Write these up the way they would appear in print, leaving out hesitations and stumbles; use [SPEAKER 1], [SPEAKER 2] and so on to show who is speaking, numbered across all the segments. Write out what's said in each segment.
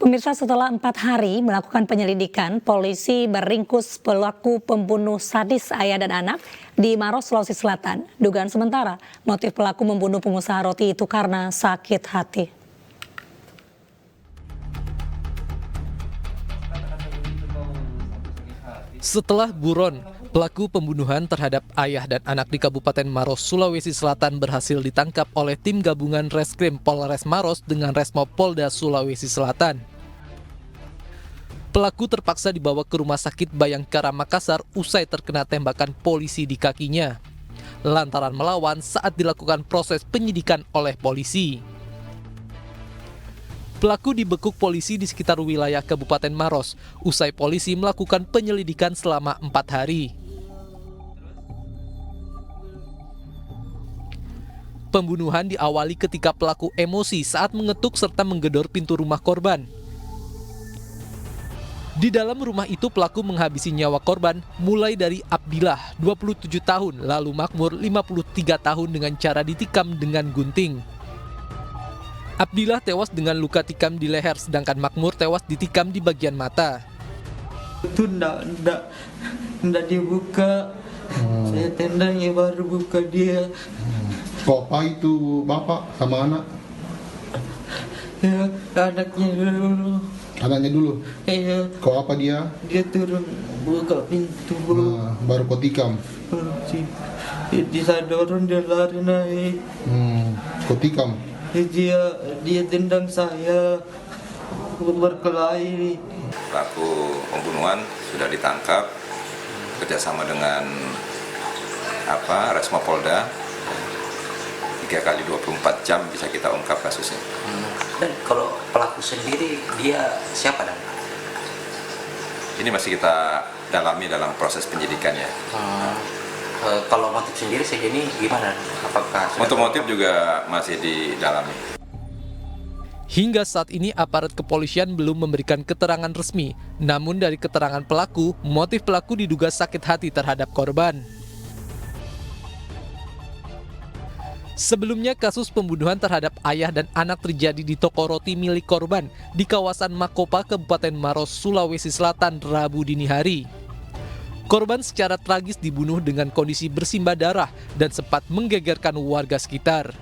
[SPEAKER 1] Pemirsa, setelah 4 hari melakukan penyelidikan, polisi meringkus pelaku pembunuh sadis ayah dan anak di Maros, Sulawesi Selatan. Dugaan sementara, motif pelaku membunuh pengusaha roti itu karena sakit hati.
[SPEAKER 2] Setelah buron, pelaku pembunuhan terhadap ayah dan anak di Kabupaten Maros, Sulawesi Selatan berhasil ditangkap oleh tim gabungan Reskrim Polres Maros dengan Resmo Polda Sulawesi Selatan. Pelaku terpaksa dibawa ke Rumah Sakit Bayangkara Makassar usai terkena tembakan polisi di kakinya, lantaran melawan saat dilakukan proses penyidikan oleh polisi. Pelaku dibekuk polisi di sekitar wilayah Kabupaten Maros, usai polisi melakukan penyelidikan selama 4 hari. Pembunuhan diawali ketika pelaku emosi saat mengetuk serta menggedor pintu rumah korban. Di dalam rumah itu pelaku menghabisi nyawa korban mulai dari Abdillah, 27 tahun, lalu Makmur, 53 tahun dengan cara ditikam dengan gunting. Abdillah tewas dengan luka tikam di leher, sedangkan Makmur tewas ditikam di bagian mata.
[SPEAKER 3] Itu enggak dibuka. Saya tendangnya baru buka dia.
[SPEAKER 4] Kok apa itu bapak sama anak?
[SPEAKER 3] Ya, anaknya dulu.
[SPEAKER 4] Anaknya dulu?
[SPEAKER 3] Iya.
[SPEAKER 4] Kok apa dia?
[SPEAKER 3] Dia turun buka pintu.
[SPEAKER 4] Baru kau tikam?
[SPEAKER 3] Disadoran dia lari naik.
[SPEAKER 4] Kau tikam?
[SPEAKER 3] Dia tendang saya berkelahi.
[SPEAKER 5] Pelaku pembunuhan sudah ditangkap kerjasama dengan Resmo Polda. 3 kali 24 jam bisa kita ungkap kasusnya.
[SPEAKER 6] Dan kalau pelaku sendiri dia siapa dan?
[SPEAKER 5] Ini masih kita dalami dalam proses penyidikannya.
[SPEAKER 6] Kalau motif sendiri segini gimana? Apakah
[SPEAKER 5] untuk motif juga masih didalami.
[SPEAKER 2] Hingga saat ini aparat kepolisian belum memberikan keterangan resmi. Namun dari keterangan pelaku, motif pelaku diduga sakit hati terhadap korban. Sebelumnya kasus pembunuhan terhadap ayah dan anak terjadi di toko roti milik korban di kawasan Makopa, Kabupaten Maros, Sulawesi Selatan, Rabu dini hari. Korban secara tragis dibunuh dengan kondisi bersimbah darah dan sempat menggegerkan warga sekitar.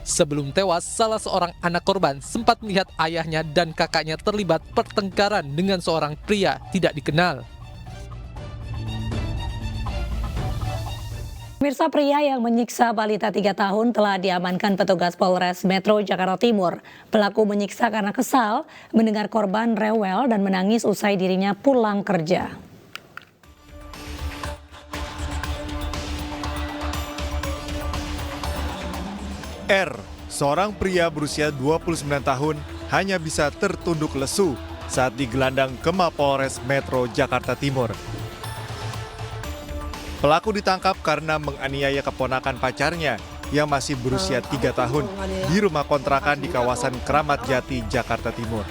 [SPEAKER 2] Sebelum tewas, salah seorang anak korban sempat melihat ayahnya dan kakaknya terlibat pertengkaran dengan seorang pria tidak dikenal.
[SPEAKER 1] Pemirsa, pria yang menyiksa balita 3 tahun telah diamankan petugas Polres Metro Jakarta Timur. Pelaku menyiksa karena kesal mendengar korban rewel dan menangis usai dirinya pulang kerja.
[SPEAKER 7] R, seorang pria berusia 29 tahun, hanya bisa tertunduk lesu saat digelandang ke Mapolres Metro Jakarta Timur. Pelaku ditangkap karena menganiaya keponakan pacarnya yang masih berusia 3 tahun di rumah kontrakan di kawasan Kramat Jati, Jakarta Timur.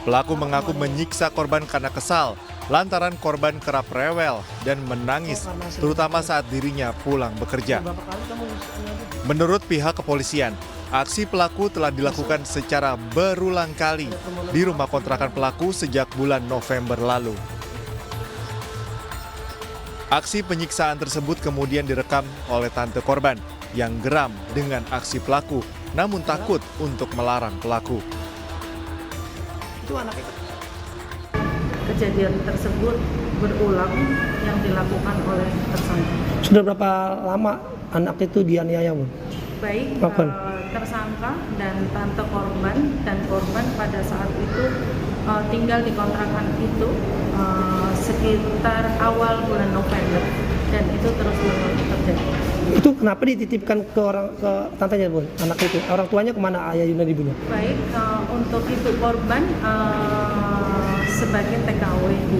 [SPEAKER 7] Pelaku mengaku menyiksa korban karena kesal lantaran korban kerap rewel dan menangis, terutama saat dirinya pulang bekerja. Menurut pihak kepolisian, aksi pelaku telah dilakukan secara berulang kali di rumah kontrakan pelaku sejak bulan November lalu. Aksi penyiksaan tersebut kemudian direkam oleh tante korban yang geram dengan aksi pelaku, namun takut untuk melarang pelaku.
[SPEAKER 8] Kejadian tersebut berulang yang dilakukan oleh tersangka.
[SPEAKER 9] Sudah berapa lama anak itu dianiaya, Bu?
[SPEAKER 8] Baik, tersangka dan tante korban dan korban pada saat itu tinggal di kontrakan itu sekitar awal bulan November dan itu terus terjadi.
[SPEAKER 9] Itu kenapa dititipkan ke tantenya, Bu? Anak itu, orang tuanya kemana ayah Yuna dibunuh?
[SPEAKER 8] Baik, untuk ibu korban sebagai TKW di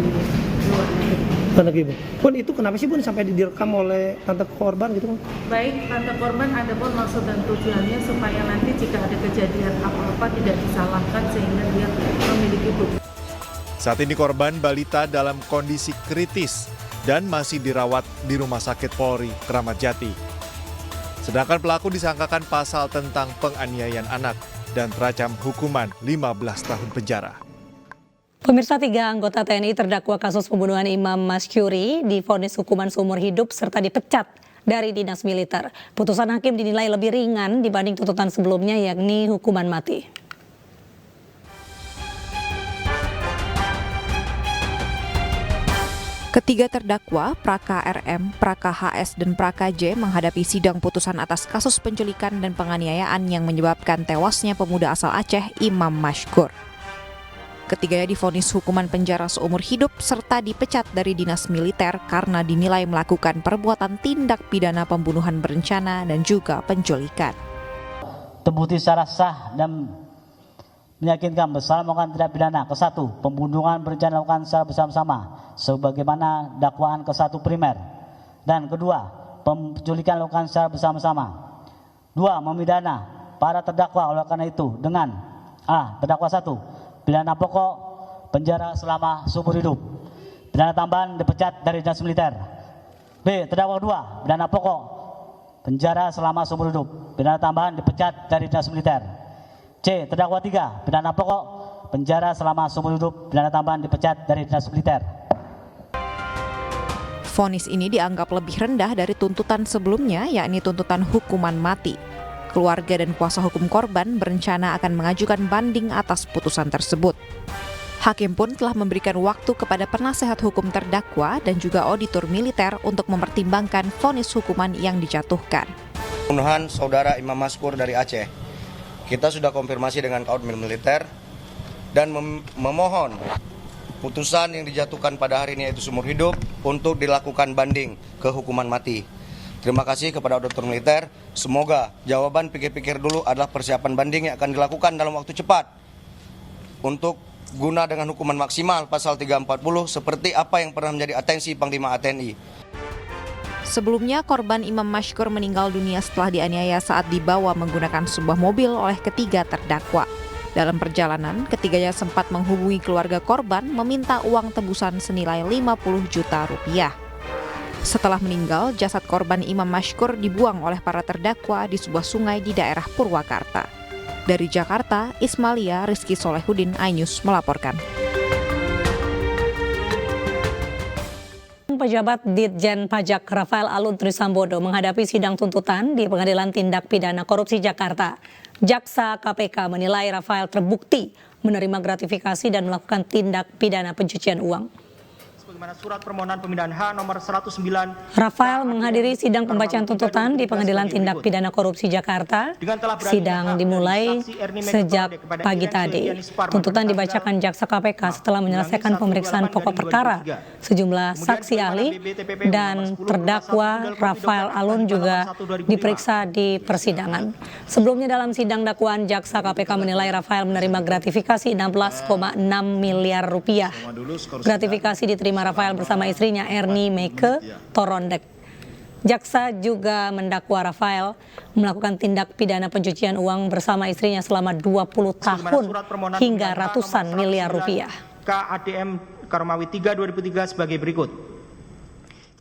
[SPEAKER 8] luar negeri.
[SPEAKER 9] Pun itu kenapa sih, Bu, sampai direkam oleh tante korban gitu, Bu?
[SPEAKER 8] Baik, tante korban ada pun maksud dan tujuannya supaya nanti jika ada kejadian apa-apa tidak disalahkan sehingga dia memiliki bukti.
[SPEAKER 7] Saat ini korban balita dalam kondisi kritis dan masih dirawat di Rumah Sakit Polri Kramat Jati. Sedangkan pelaku disangkakan pasal tentang penganiayaan anak. dan terancam hukuman 15 tahun penjara.
[SPEAKER 1] Pemirsa, 3 anggota TNI terdakwa kasus pembunuhan Imam Masyuri divonis hukuman seumur hidup serta dipecat dari dinas militer. Putusan hakim dinilai lebih ringan dibanding tuntutan sebelumnya, yakni hukuman mati.
[SPEAKER 10] Ketiga terdakwa, Praka RM, Praka HS, dan Praka J menghadapi sidang putusan atas kasus penculikan dan penganiayaan yang menyebabkan tewasnya pemuda asal Aceh, Imam Mashkur. Ketiganya divonis hukuman penjara seumur hidup serta dipecat dari dinas militer karena dinilai melakukan perbuatan tindak pidana pembunuhan berencana dan juga penculikan.
[SPEAKER 11] Terbukti secara sah dan meyakinkan bersalah melakukan tindak pidana ke-1, pembunuhan berencana dilakukan secara bersama-sama sebagaimana dakwaan ke-1 primer, dan kedua, penculikan dilakukan secara bersama-sama. 2, memidana para terdakwa oleh karena itu dengan A. Terdakwa 1, pidana pokok penjara selama seumur hidup, pidana tambahan dipecat dari dinas militer. B. Terdakwa 2, pidana pokok penjara selama seumur hidup, pidana tambahan dipecat dari dinas militer. C. Terdakwa 3, pidana pokok penjara selama seumur hidup, pidana tambahan dipecat dari dinas militer.
[SPEAKER 10] Vonis ini dianggap lebih rendah dari tuntutan sebelumnya, yakni tuntutan hukuman mati. Keluarga dan kuasa hukum korban berencana akan mengajukan banding atas putusan tersebut. Hakim pun telah memberikan waktu kepada penasehat hukum terdakwa dan juga auditor militer untuk mempertimbangkan vonis hukuman yang dijatuhkan.
[SPEAKER 12] Pembunuhan saudara Imam Mashkur dari Aceh. Kita sudah konfirmasi dengan Kaudmil Militer dan memohon putusan yang dijatuhkan pada hari ini yaitu seumur hidup untuk dilakukan banding ke hukuman mati. Terima kasih kepada auditor militer. Semoga jawaban pikir-pikir dulu adalah persiapan banding yang akan dilakukan dalam waktu cepat untuk guna dengan hukuman maksimal pasal 340 seperti apa yang pernah menjadi atensi Panglima TNI.
[SPEAKER 10] Sebelumnya, korban Imam Mashkur meninggal dunia setelah dianiaya saat dibawa menggunakan sebuah mobil oleh ketiga terdakwa. Dalam perjalanan, ketiganya sempat menghubungi keluarga korban meminta uang tebusan senilai 50 juta rupiah. Setelah meninggal, jasad korban Imam Mashkur dibuang oleh para terdakwa di sebuah sungai di daerah Purwakarta. Dari Jakarta, Ismalia Rizky Solehudin, iNews melaporkan.
[SPEAKER 1] Pejabat Ditjen Pajak Rafael Alun Trisambodo menghadapi sidang tuntutan di Pengadilan Tindak Pidana Korupsi Jakarta. Jaksa KPK menilai Rafael terbukti menerima gratifikasi dan melakukan tindak pidana pencucian uang.
[SPEAKER 13] Sebagaimana surat permohonan pemindahan H nomor 109.
[SPEAKER 1] Rafael menghadiri sidang pembacaan tuntutan di Pengadilan Tindak Pidana Korupsi Jakarta. Sidang dimulai sejak pagi tadi. Tuntutan dibacakan Jaksa KPK setelah menyelesaikan pemeriksaan pokok perkara. Sejumlah saksi ahli dan terdakwa Rafael Alun juga diperiksa di persidangan. Sebelumnya dalam sidang dakwaan, Jaksa KPK menilai Rafael menerima gratifikasi 16,6 miliar rupiah. Gratifikasi diterima Rafael bersama istrinya Erni Meike Torondek. Jaksa juga mendakwa Rafael melakukan tindak pidana pencucian uang bersama istrinya selama 20 tahun hingga ratusan miliar rupiah.
[SPEAKER 13] KADM Karomawi 3 2003 sebagai berikut.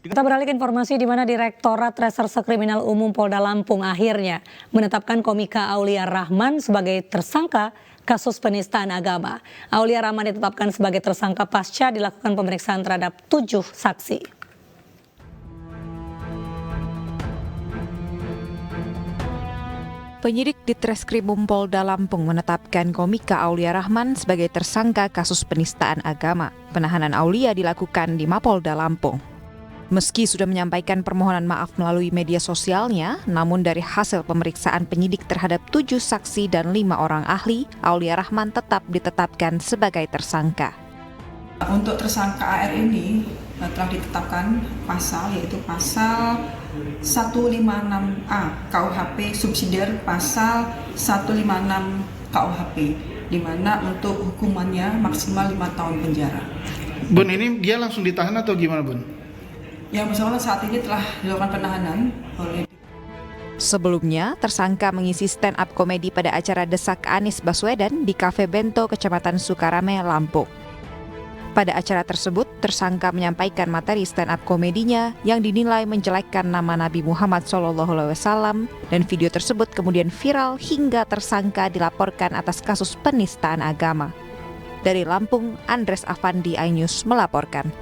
[SPEAKER 1] Kita beralih ke informasi di mana Direktorat Reserse Kriminal Umum Polda Lampung akhirnya menetapkan Komika Aulia Rahman sebagai tersangka kasus penistaan agama. Aulia Rahman ditetapkan sebagai tersangka pasca dilakukan pemeriksaan terhadap 7 saksi.
[SPEAKER 10] Penyidik di Treskrimum Polda Lampung menetapkan Komika Aulia Rahman sebagai tersangka kasus penistaan agama. Penahanan Aulia dilakukan di Mapolda Lampung. Meski sudah menyampaikan permohonan maaf melalui media sosialnya, namun dari hasil pemeriksaan penyidik terhadap 7 saksi dan 5 orang ahli, Aulia Rahman tetap ditetapkan sebagai tersangka.
[SPEAKER 14] Untuk tersangka AR ini telah ditetapkan pasal, yaitu pasal 156A KUHP subsidiar pasal 156 KUHP, di mana untuk hukumannya maksimal 5 tahun penjara.
[SPEAKER 15] Bun, ini dia langsung ditahan atau gimana, Bun?
[SPEAKER 14] Yang bersangkutan saat ini telah dilakukan penahanan oleh.
[SPEAKER 10] Sebelumnya, tersangka mengisi stand up komedi pada acara Desak Anies Baswedan di Cafe Bento, Kecamatan Sukarame, Lampung. Pada acara tersebut, tersangka menyampaikan materi stand-up komedinya yang dinilai menjelekkan nama Nabi Muhammad SAW, dan video tersebut kemudian viral hingga tersangka dilaporkan atas kasus penistaan agama. Dari Lampung, Andres Afandi, iNews melaporkan.